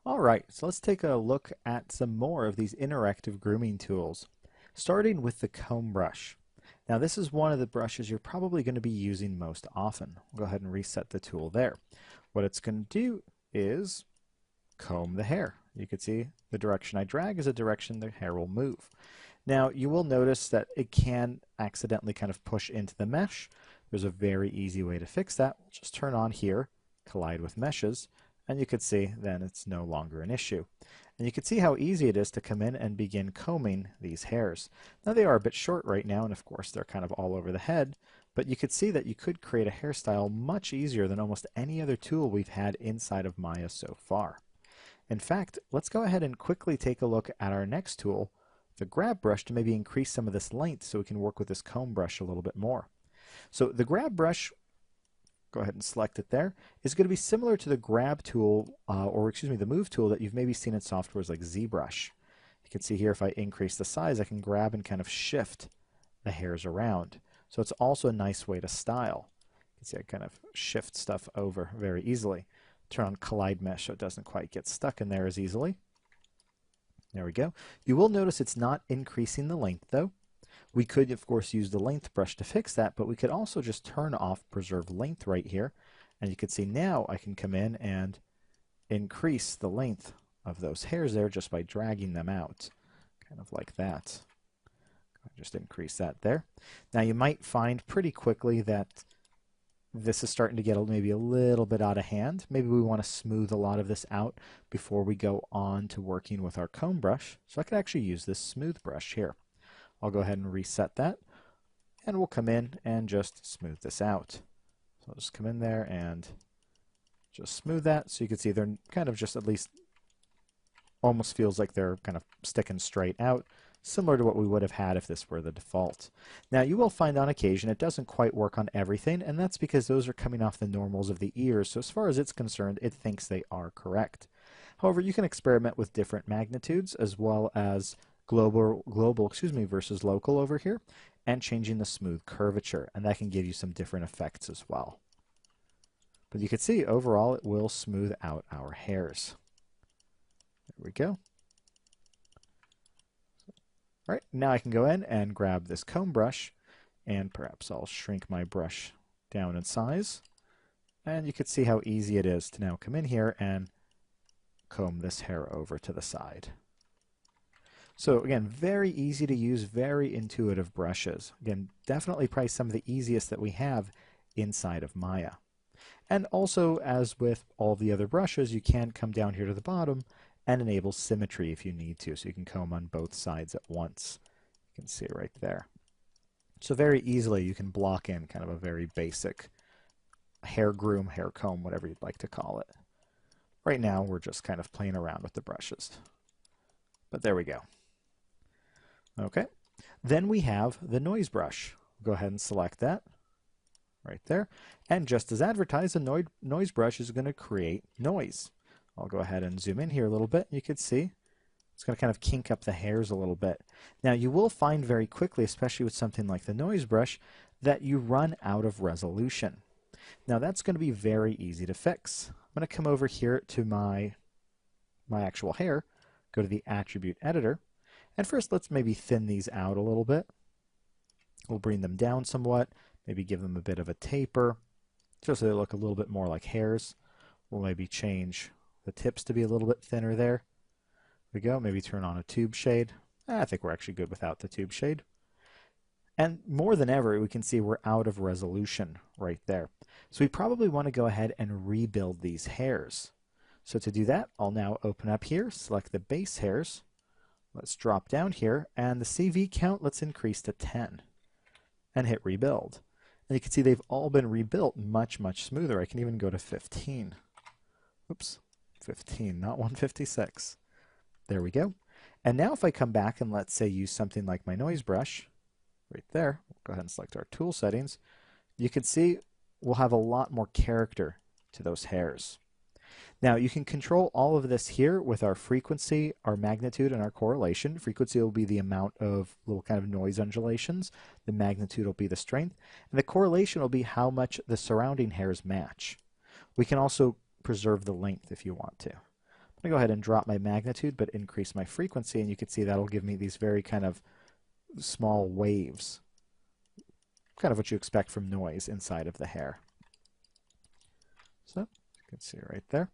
Alright, so let's take a look at some more of these interactive grooming tools, starting with the comb brush. Now this is one of the brushes you're probably going to be using most often. We'll go ahead and reset the tool there. What it's going to do is comb the hair. You can see the direction I drag is a direction the hair will move. Now you will notice that it can accidentally kind of push into the mesh. There's a very easy way to fix that. We'll just turn on here, collide with meshes, and you can see then it's no longer an issue. And you can see how easy it is to come in and begin combing these hairs. Now they are a bit short right now, and of course they're kind of all over the head, but you could see that you could create a hairstyle much easier than almost any other tool we've had inside of Maya so far. In fact, let's go ahead and quickly take a look at our next tool, the grab brush, to maybe increase some of this length so we can work with this comb brush a little bit more. So the grab brush, go ahead and select it there, is going to be similar to the grab tool, the move tool that you've maybe seen in softwares like ZBrush. You can see here if I increase the size, I can grab and kind of shift the hairs around. So it's also a nice way to style. You can see I kind of shift stuff over very easily. Turn on collide mesh so it doesn't quite get stuck in there as easily. There we go. You will notice it's not increasing the length though. We could, of course, use the length brush to fix that, but we could also just turn off preserve length right here. And you can see now I can come in and increase the length of those hairs there just by dragging them out, kind of like that. Just increase that there. Now you might find pretty quickly that this is starting to get maybe a little bit out of hand. Maybe we want to smooth a lot of this out before we go on to working with our comb brush. So I could actually use this smooth brush here. I'll go ahead and reset that, and we'll come in and just smooth this out. So I'll just come in there and just smooth that so you can see they're kind of just at least almost feels like they're kind of sticking straight out, similar to what we would have had if this were the default. Now you will find on occasion it doesn't quite work on everything, and that's because those are coming off the normals of the ears, so as far as it's concerned it thinks they are correct. However, you can experiment with different magnitudes as well as global versus local over here, and changing the smooth curvature, and that can give you some different effects as well. But you can see overall it will smooth out our hairs. There we go. All right, now I can go in and grab this comb brush, and perhaps I'll shrink my brush down in size, and you can see how easy it is to now come in here and comb this hair over to the side. So again, very easy to use, very intuitive brushes. Again, definitely probably some of the easiest that we have inside of Maya. And also, as with all the other brushes, you can come down here to the bottom and enable symmetry if you need to, so you can comb on both sides at once. You can see it right there. So very easily you can block in kind of a very basic hair groom, hair comb, whatever you'd like to call it. Right now we're just kind of playing around with the brushes. But there we go. Okay, then we have the noise brush. Go ahead and select that right there. And just as advertised, the noise brush is going to create noise. I'll go ahead and zoom in here a little bit. You can see it's going to kind of kink up the hairs a little bit. Now you will find very quickly, especially with something like the noise brush, that you run out of resolution. Now that's going to be very easy to fix. I'm going to come over here to my actual hair, go to the attribute editor, and first let's maybe thin these out a little bit. We'll bring them down somewhat, maybe give them a bit of a taper, just so they look a little bit more like hairs. We'll maybe change the tips to be a little bit thinner there. There we go, maybe turn on a tube shade. I think we're actually good without the tube shade. And more than ever, we can see we're out of resolution right there. So we probably want to go ahead and rebuild these hairs. So to do that, I'll now open up here, select the base hairs. Let's drop down here, and the CV count, let's increase to 10. And hit rebuild. And you can see they've all been rebuilt much, much smoother. I can even go to 15. Oops, 15, not 156. There we go. And now if I come back and let's say use something like my noise brush, right there, we'll go ahead and select our tool settings, you can see we'll have a lot more character to those hairs. Now you can control all of this here with our frequency, our magnitude, and our correlation. Frequency will be the amount of little kind of noise undulations. The magnitude will be the strength. And the correlation will be how much the surrounding hairs match. We can also preserve the length if you want to. I'm going to go ahead and drop my magnitude but increase my frequency, and you can see that'll give me these very kind of small waves, kind of what you expect from noise inside of the hair. So you can see right there.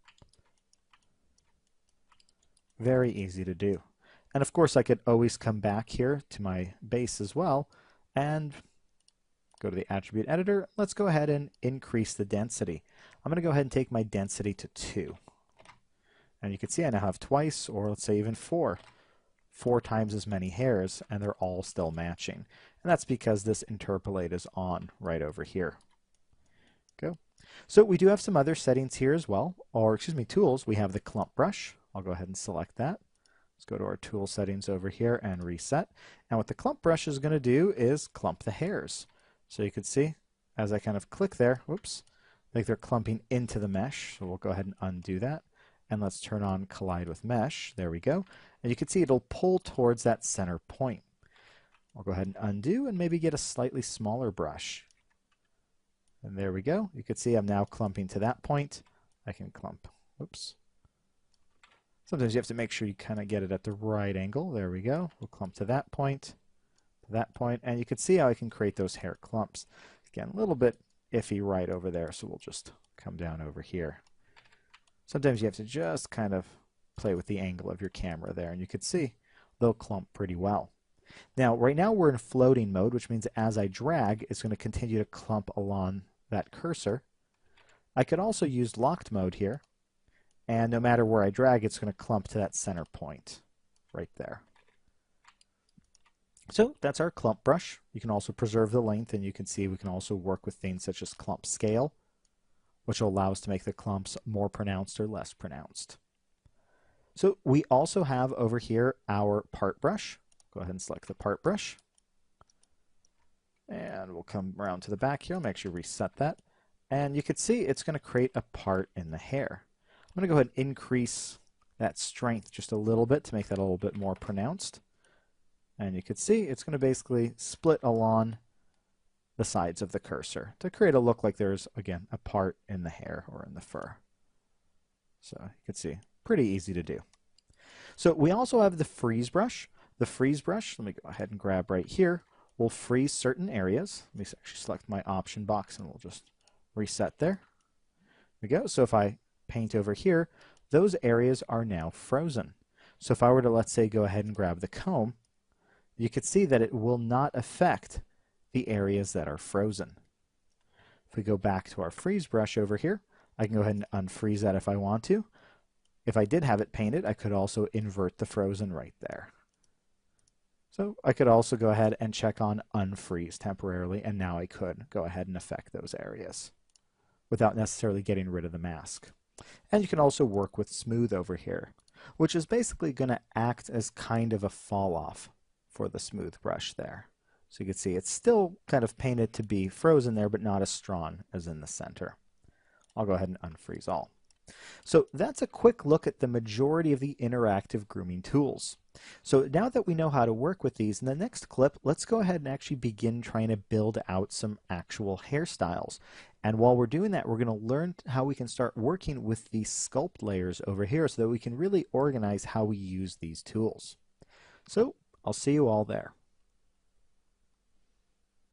Very easy to do. And of course I could always come back here to my base as well and go to the attribute editor. Let's go ahead and increase the density. I'm going to go ahead and take my density to 2. And you can see I now have twice, or let's say even 4 times as many hairs, and they're all still matching. And that's because this interpolate is on right over here. Go. So we do have some other settings here as well, or excuse me, tools. We have the clump brush. I'll go ahead and select that. Let's go to our tool settings over here and reset. And what the clump brush is going to do is clump the hairs. So you can see as I kind of click there, whoops, like they're clumping into the mesh. So we'll go ahead and undo that. And let's turn on collide with mesh. There we go. And you can see it'll pull towards that center point. I'll go ahead and undo and maybe get a slightly smaller brush. And there we go. You can see I'm now clumping to that point. I can clump. Oops. Sometimes you have to make sure you kind of get it at the right angle. There we go. We'll clump to that point, and you can see how I can create those hair clumps. Again, a little bit iffy right over there, so we'll just come down over here. Sometimes you have to just kind of play with the angle of your camera there, and you can see they'll clump pretty well. Now, right now we're in floating mode, which means as I drag, it's going to continue to clump along that cursor. I could also use locked mode here, and no matter where I drag, it's going to clump to that center point right there. So that's our clump brush. You can also preserve the length, and you can see we can also work with things such as clump scale, which will allow us to make the clumps more pronounced or less pronounced. So we also have over here our part brush. Go ahead and select the part brush. And we'll come around to the back here. I'll make sure you reset that. And you can see it's going to create a part in the hair. I'm going to go ahead and increase that strength just a little bit to make that a little bit more pronounced. And you can see it's going to basically split along the sides of the cursor to create a look like there's, again, a part in the hair or in the fur. So you can see, pretty easy to do. So we also have the freeze brush. The freeze brush, let me go ahead and grab right here, will freeze certain areas. Let me actually select my option box and we'll just reset there. There we go. So if I paint over here, those areas are now frozen. So if I were to, let's say, go ahead and grab the comb, you can see that it will not affect the areas that are frozen. If we go back to our freeze brush over here, I can go ahead and unfreeze that if I want to. If I did have it painted, I could also invert the frozen right there. So I could also go ahead and check on unfreeze temporarily, and now I could go ahead and affect those areas without necessarily getting rid of the mask. And you can also work with smooth over here, which is basically going to act as kind of a fall off for the smooth brush there. So you can see it's still kind of painted to be frozen there, but not as strong as in the center. I'll go ahead and unfreeze all. So that's a quick look at the majority of the interactive grooming tools. So now that we know how to work with these, in the next clip, let's go ahead and actually begin trying to build out some actual hairstyles. And while we're doing that, we're going to learn how we can start working with these sculpt layers over here so that we can really organize how we use these tools. So I'll see you all there.